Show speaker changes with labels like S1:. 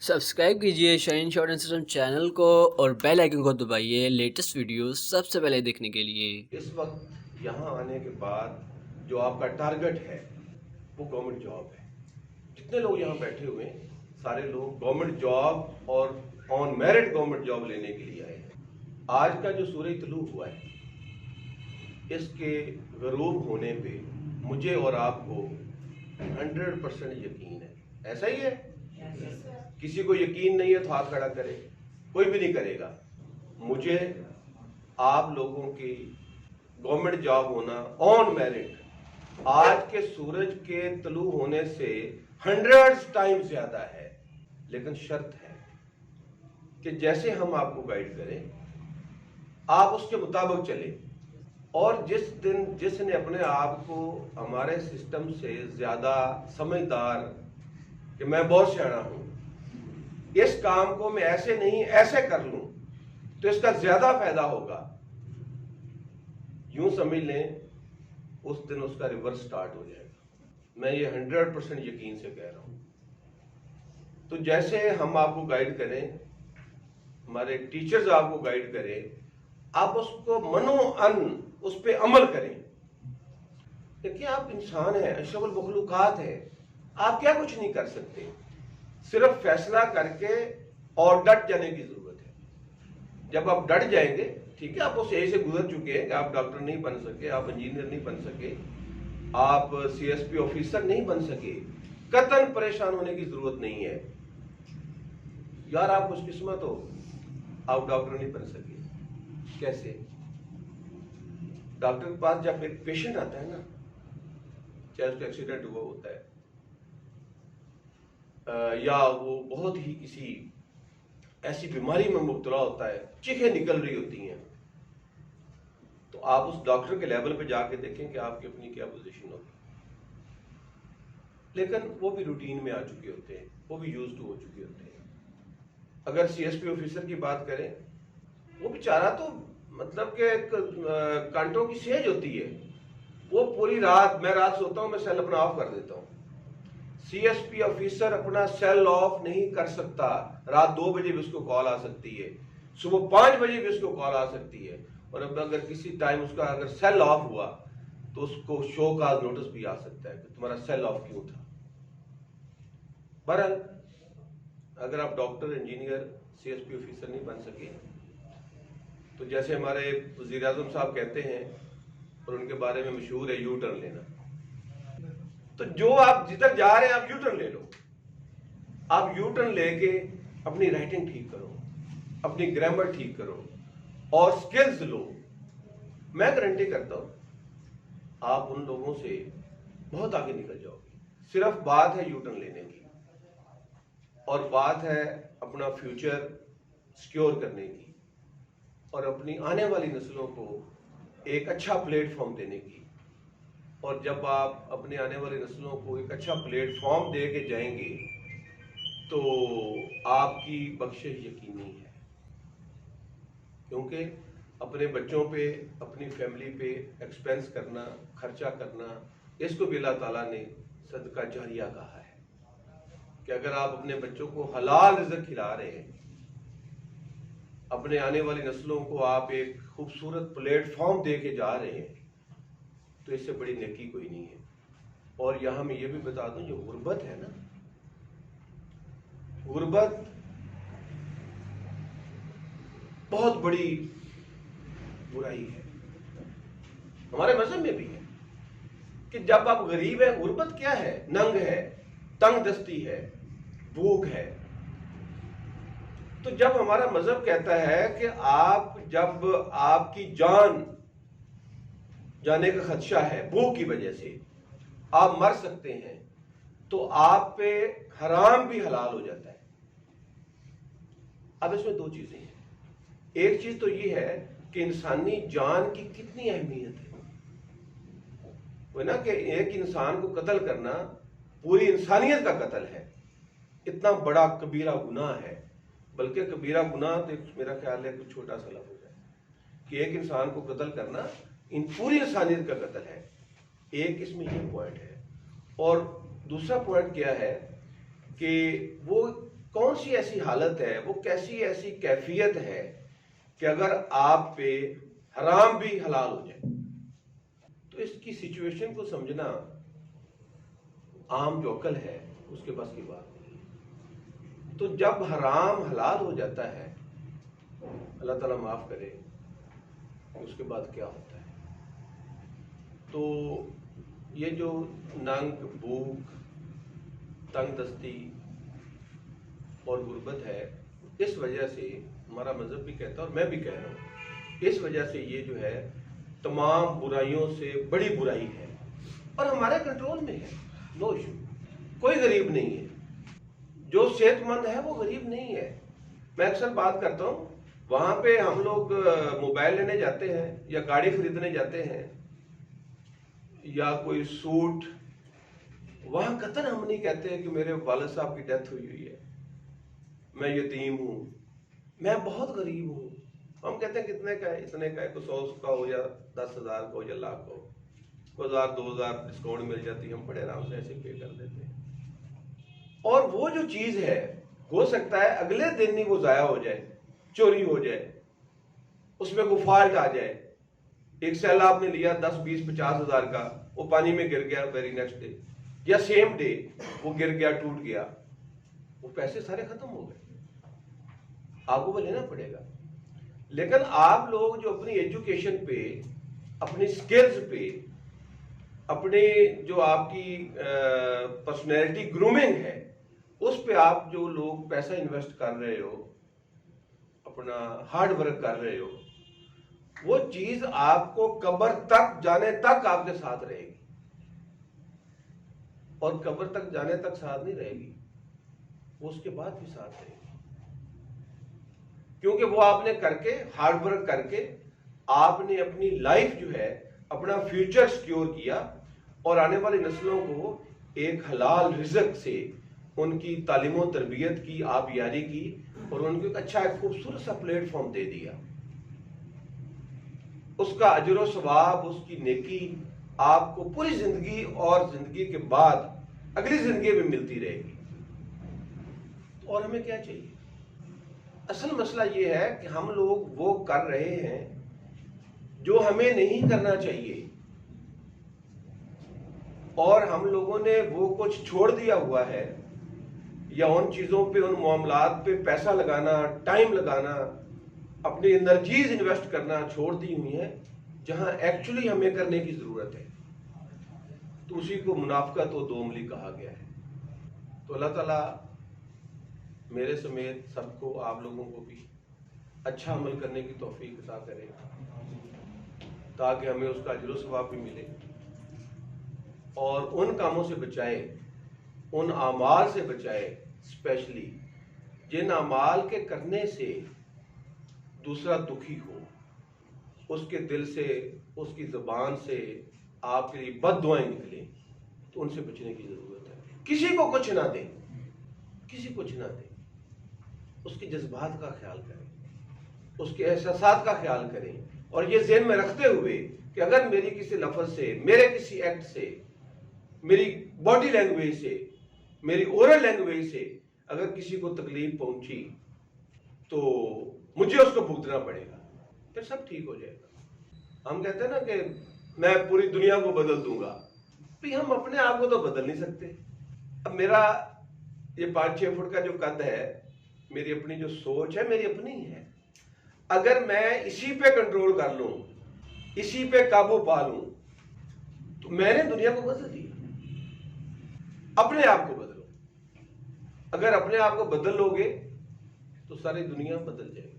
S1: Subscribe کیجئے شاہین short and system channel کو اور بیل آئیکن کو دبائیے لیٹسٹ ویڈیوز سب سے پہلے دیکھنے کے لیے۔
S2: اس وقت یہاں آنے کے بعد جو آپ کا ٹارگٹ ہے وہ گورنمنٹ جاب ہے۔ جتنے لوگ یہاں بیٹھے ہوئے ہیں سارے لوگ گورنمنٹ جاب اور آن میرٹ گورنمنٹ جاب لینے کے لیے آئے ہیں۔ آج کا جو سورج طلوع ہوا ہے اس کے غروب ہونے پہ مجھے اور آپ کو 100% یقین ہے۔ ایسا ہی ہے؟ کسی کو یقین نہیں ہے تو ہاتھ کھڑا کرے، کوئی بھی نہیں کرے گا۔ مجھے آپ لوگوں کی گورنمنٹ جاب ہونا آن میرٹ آج کے سورج کے طلوع ہونے سے 100 ٹائم زیادہ ہے، لیکن شرط ہے کہ جیسے ہم آپ کو گائیڈ کریں آپ اس کے مطابق چلیں، اور جس نے اپنے آپ کو ہمارے سسٹم سے زیادہ سمجھدار کہ میں بہت سیاںا ہوں، اس کام کو میں ایسے نہیں ایسے کر لوں تو اس کا زیادہ فائدہ ہوگا، یوں سمجھ لیں اس دن اس کا ریورس سٹارٹ ہو جائے گا۔ میں یہ 100% یقین سے کہہ رہا ہوں۔ تو جیسے ہم آپ کو گائیڈ کریں، ہمارے ٹیچرز آپ کو گائیڈ کریں، آپ اس کو منو ان اس پہ عمل کریں۔ دیکھیں آپ انسان ہیں، اشرف المخلوقات ہیں، آپ کیا کچھ نہیں کر سکتے، صرف فیصلہ کر کے اور ڈٹ جانے کی ضرورت ہے۔ جب آپ ڈٹ جائیں گے، ٹھیک ہے، آپ اس ایج سے گزر چکے ہیں کہ آپ ڈاکٹر نہیں بن سکے، آپ انجینئر نہیں بن سکے، آپ سی ایس پی آفیسر نہیں بن سکے، قطعاً پریشان ہونے کی ضرورت نہیں ہے۔ یار آپ خوش قسمت ہو، آپ ڈاکٹر نہیں بن سکے۔ کیسے؟ ڈاکٹر کے پاس جب ایک پیشنٹ آتا ہے نا، چاہے اس کا ایکسیڈنٹ ہوا ہوتا ہے یا وہ بہت ہی کسی ایسی بیماری میں مبتلا ہوتا ہے، چیخیں نکل رہی ہوتی ہیں، تو آپ اس ڈاکٹر کے لیول پہ جا کے دیکھیں کہ آپ کی اپنی کیا پوزیشن ہوگی۔ لیکن وہ بھی روٹین میں آ چکے ہوتے ہیں، وہ بھی یوز ٹو ہو چکے ہوتے ہیں۔ اگر سی ایس پی آفیسر کی بات کریں، وہ بیچارہ تو مطلب کہ ایک کانٹوں کی سیج ہوتی ہے، وہ پوری رات، میں رات سوتا ہوں، میں سیل اپنا آف کر دیتا ہوں۔ سی ایس پی آفیسر اپنا سیل آف نہیں کر سکتا، رات 2 بجے بھی اس کو کال آ سکتی ہے، صبح 5 بجے بھی اس کو کال آ سکتی ہے، اور اب اگر کسی ٹائم اس کا اگر سیل آف ہوا تو اس کو شو کاز نوٹس بھی آ سکتا ہے کہ تمہارا سیل آف کیوں تھا۔ بہرحال اگر آپ doctor, engineer, C S P officer نہیں بن سکے تو جیسے ہمارے وزیر اعظم صاحب کہتے ہیں اور ان کے بارے میں مشہور ہے، یو ٹرن لینا۔ تو جو آپ جدھر جا رہے ہیں آپ یو ٹرن لے لو، آپ یو ٹرن لے کے اپنی رائٹنگ ٹھیک کرو، اپنی گرامر ٹھیک کرو اور سکلز لو۔ میں گارنٹی کرتا ہوں آپ ان لوگوں سے بہت آگے نکل جاؤ گے۔ صرف بات ہے یو ٹرن لینے کی، اور بات ہے اپنا فیوچر سیکیور کرنے کی، اور اپنی آنے والی نسلوں کو ایک اچھا پلیٹ فارم دینے کی۔ اور جب آپ اپنے آنے والی نسلوں کو ایک اچھا پلیٹ فارم دے کے جائیں گے تو آپ کی بخشش یقینی ہے، کیونکہ اپنے بچوں پہ، اپنی فیملی پہ ایکسپینس کرنا، خرچہ کرنا، اس کو بھی اللہ تعالیٰ نے صدقہ جاریہ کہا ہے کہ اگر آپ اپنے بچوں کو حلال رزق کھلا رہے ہیں، اپنے آنے والی نسلوں کو آپ ایک خوبصورت پلیٹ فارم دے کے جا رہے ہیں، تو اس سے بڑی نیکی کوئی نہیں ہے۔ اور یہاں میں یہ بھی بتا دوں، جو غربت ہے نا، غربت بہت بڑی برائی ہے، ہمارے مذہب میں بھی ہے کہ جب آپ غریب ہیں، غربت کیا ہے؟ ننگ ہے، تنگ دستی ہے، بھوک ہے۔ تو جب ہمارا مذہب کہتا ہے کہ جب آپ کی جان جانے کا خدشہ ہے، بھوک کی وجہ سے آپ مر سکتے ہیں، تو آپ پہ حرام بھی حلال ہو جاتا ہے۔ اب اس میں 2 چیزیں ہیں۔ ایک چیز تو یہ ہے کہ انسانی جان کی کتنی اہمیت ہے، وہ نا کہ ایک انسان کو قتل کرنا پوری انسانیت کا قتل ہے، اتنا بڑا کبیرہ گناہ ہے۔ بلکہ کبیرہ گناہ تو میرا خیال ہے کچھ چھوٹا سا لفظ ہے کہ ایک انسان کو قتل کرنا پوری انسانیت کا قتل ہے۔ ایک اس میں یہ پوائنٹ ہے، اور دوسرا پوائنٹ کیا ہے کہ وہ کون سی ایسی حالت ہے، وہ کیسی ایسی کیفیت ہے کہ اگر آپ پہ حرام بھی حلال ہو جائے؟ تو اس کی سچویشن کو سمجھنا عام جو عقل ہے اس کے بس کی بات نہیں۔ تو جب حرام حلال ہو جاتا ہے، اللہ تعالیٰ معاف کرے، اس کے بعد کیا ہوتا ہے؟ تو یہ جو ننگ، بھوک، تنگ دستی اور غربت ہے، اس وجہ سے ہمارا مذہب بھی کہتا ہے اور میں بھی کہہ رہا ہوں، اس وجہ سے یہ جو ہے تمام برائیوں سے بڑی برائی ہے اور ہمارے کنٹرول میں ہے، نو ایشو۔ کوئی غریب نہیں ہے، جو صحت مند ہے وہ غریب نہیں ہے۔ میں اکثر بات کرتا ہوں، وہاں پہ ہم لوگ موبائل لینے جاتے ہیں یا گاڑی خریدنے جاتے ہیں یا کوئی سوٹ، وہاں قطعاً ہم نہیں کہتے ہیں کہ میرے والد صاحب کی ڈیتھ ہوئی ہے، میں یتیم ہوں، میں بہت غریب ہوں۔ ہم کہتے ہیں کتنے کا ہے، اتنے کا ہے، کوئی 100 کا ہو یا 10,000 کا ہو یا لاکھ کا ہو، 1,000 2,000 ڈسکاؤنٹ مل جاتی ہے، ہم بڑے آرام سے ایسے پے کر دیتے ہیں۔ اور وہ جو چیز ہے، ہو سکتا ہے اگلے دن ہی وہ ضائع ہو جائے، چوری ہو جائے، اس میں کوئی فالٹ آ جائے۔ ایک سیلاب نے لیا 10 20 50 ہزار کا، وہ پانی میں گر گیا ویری نیکسٹ ڈے یا سیم ڈے وہ گر گیا، ٹوٹ گیا، وہ پیسے سارے ختم ہو گئے، آپ کو وہ لینا پڑے گا۔ لیکن آپ لوگ جو اپنی ایجوکیشن پہ، اپنی سکلز پہ، اپنے جو آپ کی پرسنالٹی گرومنگ ہے، اس پہ آپ جو لوگ پیسہ انویسٹ کر رہے ہو، اپنا ہارڈ ورک کر رہے ہو، وہ چیز آپ کو قبر تک جانے تک آپ کے ساتھ رہے گی، اور قبر تک جانے تک ساتھ نہیں رہے گی، وہ اس کے بعد بھی ساتھ رہے گی، کیونکہ وہ آپ نے کر کے، ہارڈ ورک کر کے، آپ نے اپنی لائف جو ہے، اپنا فیوچر سیکیور کیا اور آنے والی نسلوں کو ایک حلال رزق سے ان کی تعلیم و تربیت کی، آبیاری کی، اور ان کو ایک اچھا، ایک خوبصورت سا پلیٹ فارم دے دیا۔ اس کا اجر و ثواب، اس کی نیکی آپ کو پوری زندگی اور زندگی کے بعد اگلی زندگی میں ملتی رہے گی۔ اور ہمیں کیا چاہیے؟ اصل مسئلہ یہ ہے کہ ہم لوگ وہ کر رہے ہیں جو ہمیں نہیں کرنا چاہیے، اور ہم لوگوں نے وہ کچھ چھوڑ دیا ہوا ہے، یا ان چیزوں پہ، ان معاملات پہ پیسہ لگانا، ٹائم لگانا، اپنی انرجیز انویسٹ کرنا چھوڑ دی ہوئی ہیں، جہاں ایکچولی ہمیں کرنے کی ضرورت ہے۔ تو اسی کو منافقت و دوملی کہا گیا ہے۔ تو اللہ تعالیٰ میرے سمیت سب کو، آپ لوگوں کو بھی اچھا عمل کرنے کی توفیق عطا کرے، تاکہ ہمیں اس کا اجر و ثواب بھی ملے، اور ان کاموں سے بچائے، ان اعمال سے بچائے، اسپیشلی جن اعمال کے کرنے سے دوسرا دکھی ہو، اس کے دل سے، اس کی زبان سے آپ کے لیے بد دعائیں نکلیں، تو ان سے بچنے کی ضرورت ہے۔ کسی کو کچھ نہ دیں، کسی کو کچھ نہ دیں، اس کے جذبات کا خیال کریں، اس کے احساسات کا خیال کریں، اور یہ ذہن میں رکھتے ہوئے کہ اگر میری کسی لفظ سے، میرے کسی ایکٹ سے، میری باڈی لینگویج سے، میری اورل لینگویج سے اگر کسی کو تکلیف پہنچی تو مجھے اس کو بھگتنا پڑے گا، پھر سب ٹھیک ہو جائے گا۔ ہم کہتے ہیں نا کہ میں پوری دنیا کو بدل دوں گا، بھی ہم اپنے آپ کو تو بدل نہیں سکتے۔ اب میرا یہ 5-6 فٹ کا جو قد ہے، میری اپنی جو سوچ ہے، میری اپنی ہے۔ اگر میں اسی پہ کنٹرول کر لوں، اسی پہ قابو پا لوں، تو میں نے دنیا کو بدل دیا۔ اپنے آپ کو بدلو، اگر اپنے آپ کو بدل لو گے تو ساری دنیا بدل جائے گی۔